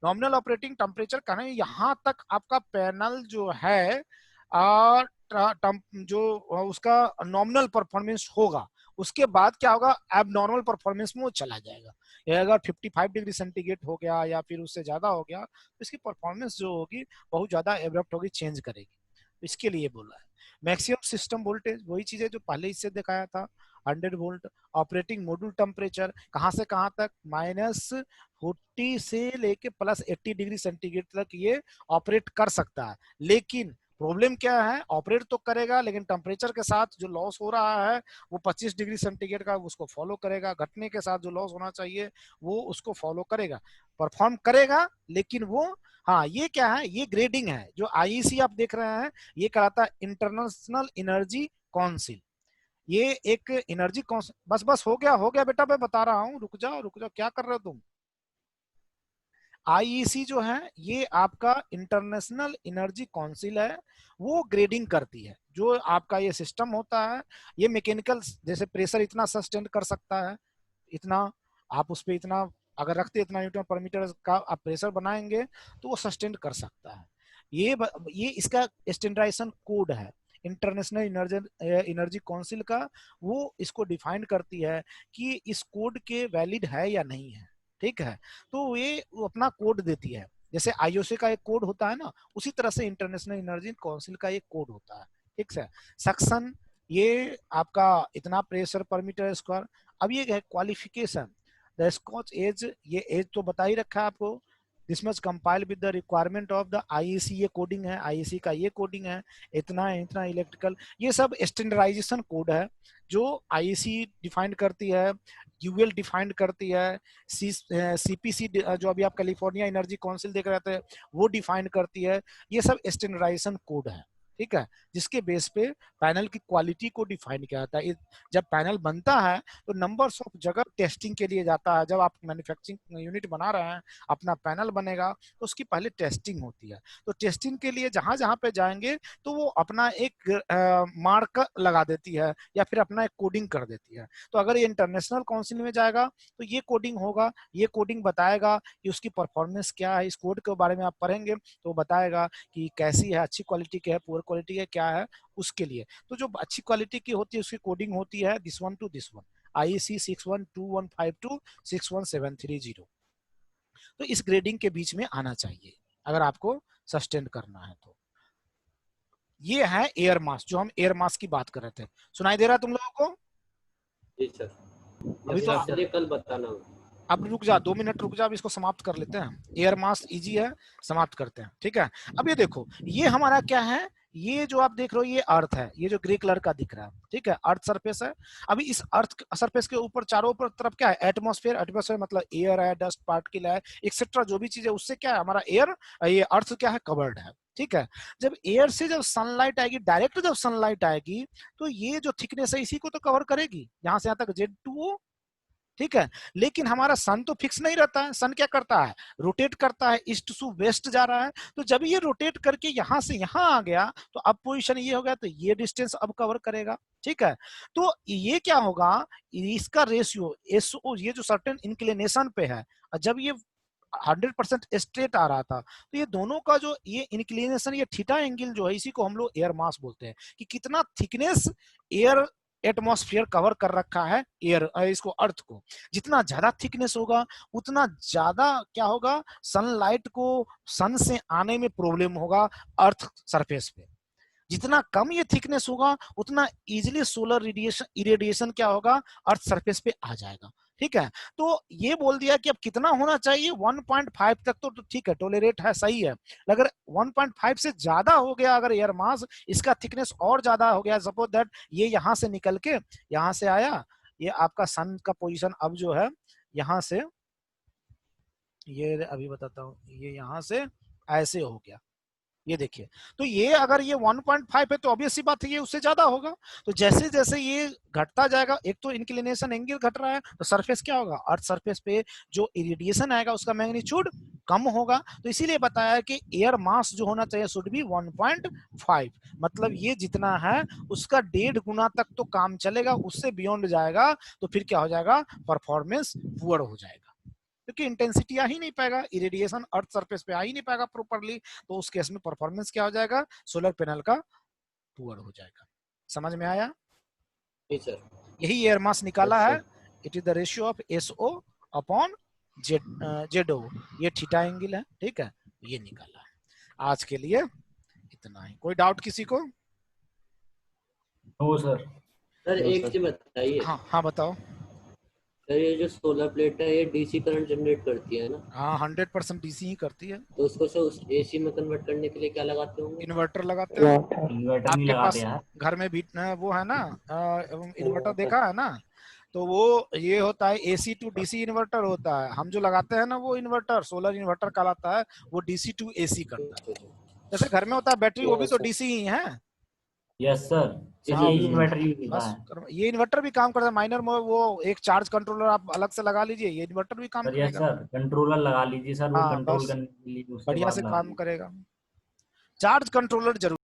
नॉमिनल ऑपरेटिंग टेम्परेचर कहना है यहाँ तक आपका पैनल जो है जो उसका नॉमिनल परफॉर्मेंस होगा, उसके बाद क्या होगा, अब नॉर्मल परफॉर्मेंस में वो चला जाएगा। ये अगर 55 डिग्री सेंटीग्रेड हो गया या फिर उससे ज्यादा हो गया, तो इसकी परफॉर्मेंस जो होगी बहुत ज्यादा एब्रप्ट होगी, चेंज करेगी। तो इसके लिए बोला है। मैक्सिमम सिस्टम वोल्टेज, वही चीज है जो पहले इससे दिखाया था, 100 वोल्ट। ऑपरेटिंग मॉड्यूल टेम्परेचर कहाँ से कहाँ तक, -40 से लेके +80 डिग्री सेंटीग्रेड तक ये ऑपरेट कर सकता है। लेकिन प्रॉब्लम क्या है, ऑपरेट तो करेगा लेकिन टेम्परेचर के साथ जो लॉस हो रहा है वो 25 डिग्री सेंटीग्रेड का उसको फॉलो करेगा, घटने के साथ जो लॉस होना चाहिए वो उसको फॉलो करेगा, परफॉर्म करेगा। लेकिन वो, हाँ ये क्या है, ये ग्रेडिंग है। जो आईईसी आप देख रहे हैं ये कराता है इंटरनेशनल एनर्जी काउंसिल। ये एक एनर्जी काउंसिल, बस बस हो गया बेटा, मैं बता रहा हूँ, रुक जाओ, क्या कर रहे हो तुम। आईईसी जो है ये आपका इंटरनेशनल एनर्जी काउंसिल है, वो ग्रेडिंग करती है। जो आपका ये सिस्टम होता है ये मैकेनिकल, जैसे प्रेशर इतना सस्टेन कर सकता है, इतना आप उस पर इतना अगर रखते इतना न्यूटन पर मीटर का आप प्रेशर बनाएंगे तो वो सस्टेन कर सकता है। ये इसका स्टैंडर्डाइजेशन कोड है इंटरनेशनल एनर्जी काउंसिल का, वो इसको डिफाइन करती है कि इस कोड के वैलिड है या नहीं है। ठीक है, तो ये वो अपना कोड देती है, जैसे आईओसी का एक कोड होता है ना, उसी तरह से इंटरनेशनल एनर्जी काउंसिल का एक कोड होता है। ठीक है, सक्शन ये आपका इतना प्रेशर पर मीटर स्क्वायर। अब ये है क्वालिफिकेशन, द स्कॉच एज, ये एज तो बता ही रखा है आपको, this must compile with the requirement of the IEC, ये कोडिंग है, आईईसी का ये कोडिंग है, इतना इलेक्ट्रिकल, ये सब स्टैंडर्डाइजेशन कोड है जो आईईसी डिफाइन करती है, यूएल डिफाइन करती है, सीपीसी जो अभी आप कैलिफोर्निया एनर्जी काउंसिल देख रहे थे वो डिफाइन करती है। ये सब स्टैंडर्डाइजेशन कोड है। ठीक है, जिसके बेस पे पैनल की क्वालिटी को डिफाइन किया जाता है। जब पैनल बनता है तो नंबर्स ऑफ जगह टेस्टिंग के लिए जाता है। जब आप मैन्युफैक्चरिंग यूनिट बना रहे हैं, अपना पैनल बनेगा तो उसकी पहले टेस्टिंग होती है। तो टेस्टिंग के लिए जहां जहां पे जाएंगे तो वो अपना एक मार्क लगा देती है या फिर अपना एक कोडिंग कर देती है। तो अगर ये इंटरनेशनल काउंसिल में जाएगा तो ये कोडिंग होगा, ये कोडिंग बताएगा कि उसकी परफॉर्मेंस क्या है। इस कोड के बारे में आप पढ़ेंगे तो बताएगा कि कैसी है, अच्छी क्वालिटी की है, पुअर क्वालिटी है, क्या है उसके लिए। तो जो अच्छी क्वालिटी की होती है उसकी कोडिंग होती है this one two this one, IEC 612152 61730। तो इस ग्रेडिंग के बीच में आना चाहिए अगर आपको सस्टेन करना है तो। ये है एयर मास, जो हम एयर मास की बात कर रहे थे। सुनाई दे रहा है तुम लोगों को? जी सर, अभी तो चलिए कल बताना। अब रुक जा, 2 मिनट रुक जा, अब इसको समाप्त कर लेते हैं। एयर मास इजी है, समाप्त करते हैं। ठीक है, अब ये देखो, ये हमारा क्या है, ये जो आप देख रहे हो ये अर्थ है, ये जो ग्रे कलर का दिख रहा है, ठीक है, अर्थ सरफेस है। अभी इस अर्थ सरफेस के ऊपर चारों ऊपर तरफ क्या है, एटमॉस्फेयर। एटमॉस्फेयर मतलब एयर है, डस्ट पार्टिकल है, एक्सेट्रा जो भी चीज है, उससे क्या है हमारा एयर, ये अर्थ क्या है, कवर्ड है। ठीक है, जब एयर से जब सनलाइट आएगी, डायरेक्ट जब सनलाइट आएगी तो ये जो थिकनेस है इसी को तो कवर करेगी, यहां से यहां तक Z2O। ठीक है, लेकिन हमारा सन तो फिक्स नहीं रहता है। सन क्या करता है, रोटेट करता है, ईस्ट टू वेस्ट जा रहा है। तो जब ये रोटेट करके यहां से यहां आ गया तो अब पोजीशन ये हो गया, तो ये डिस्टेंस अब कवर करेगा। ठीक है, तो ये क्या होगा, इसका रेशियो एसओ, ये जो सर्टेन इंक्लिनेशन पे है, जब ये 100% स्ट्रेट आ रहा था तो ये दोनों का जो ये इंक्लिनेशन, ये थीटा एंगल जो है, इसी को हम लोग एयर मास बोलते हैं, कि कितना थिकनेस एयर एटमॉस्फेयर कवर कर रखा है एयर, इसको अर्थ को। जितना ज्यादा थिकनेस होगा उतना ज्यादा क्या होगा, सनलाइट को सन से आने में प्रॉब्लम होगा अर्थ सरफेस पे। जितना कम ये थिकनेस होगा उतना इजीली सोलर इरेडिएशन क्या होगा, अर्थ सरफेस पे आ जाएगा। ठीक है, तो ये बोल दिया कि अब कितना होना चाहिए, 1.5 तक तो ठीक है, टोलरेट है, सही है। अगर 1.5 से ज्यादा हो गया अगर एयर मास, इसका थिकनेस और ज्यादा हो गया, सपोज दैट ये यहां से निकल के यहां से आया, ये आपका सन का पोजीशन अब जो है यहां से, ये अभी बताता हूं, ये यहां से ऐसे हो गया, ये देखिए। तो ये अगर ये 1.5 है तो ऑब्वियस सी बात है ये उससे ज्यादा होगा। तो जैसे जैसे ये घटता जाएगा, एक तो इंक्लिनेशन एंगल घट रहा है, तो सरफेस क्या होगा, अर्थ सरफेस पे जो इरेडिएशन आएगा उसका मैग्नीट्यूड कम होगा। तो इसीलिए बताया कि एयर मास जो होना चाहिए शुड बी 1.5, मतलब ये जितना है उसका 1.5 गुना तक तो काम चलेगा, उससे बियॉन्ड जाएगा तो फिर क्या हो जाएगा, परफॉर्मेंस पुअर हो जाएगा, क्योंकि इंटेंसिटी आ ही नहीं पाएगा, इरेडिएशन अर्थ सरफेस पे आ ही नहीं पाएगा प्रॉपर्ली। तो उस केस में परफॉर्मेंस क्या हो जाएगा, सोलर पैनल का पुअर हो जाएगा। समझ में आया? जी सर, यही एयर मास निकाला है, it is the ratio of SO upon ZO, ये थीटा एंगल है। ठीक है, ये निकाला है। आज के लिए इतना ही। कोई डाउट किसी को? No sir. सर एक चीज बताइए, हाँ हाँ बताओ। सर ये जो सोलर प्लेट है ये डीसी करंट जनरेट करती है ना, हाँ 100% डीसी ही करती है। तो उसको सर एसी में कन्वर्ट करने के लिए क्या लगाते होंगे? इन्वर्टर लगाते हैं। इन्वर्टर नहीं आपके लगाते पास यार। घर में भी वो है ना, इन्वर्टर देखा है ना, तो वो ये होता है एसी टू डीसी इन्वर्टर होता है। हम जो लगाते हैं ना वो इन्वर्टर सोलर इन्वर्टर कहलाता है, वो डीसी टू एसी करता है। जैसे घर में होता है बैटरी, वो भी तो डीसी ही है। यस सर, हाँ यही इन्वर्टर यूज होता बस है। ये इन्वर्टर भी काम करता है माइनर में। वो एक चार्ज कंट्रोलर आप अलग से लगा लीजिए, ये इन्वर्टर भी काम सर यस करेगा। सर, कंट्रोलर लगा लीजिए सर, वो हाँ कंट्रोल बस करने के लिए उसके बढ़िया बाद से लगा काम लीजिए। करेगा। चार्ज कंट्रोलर जरूर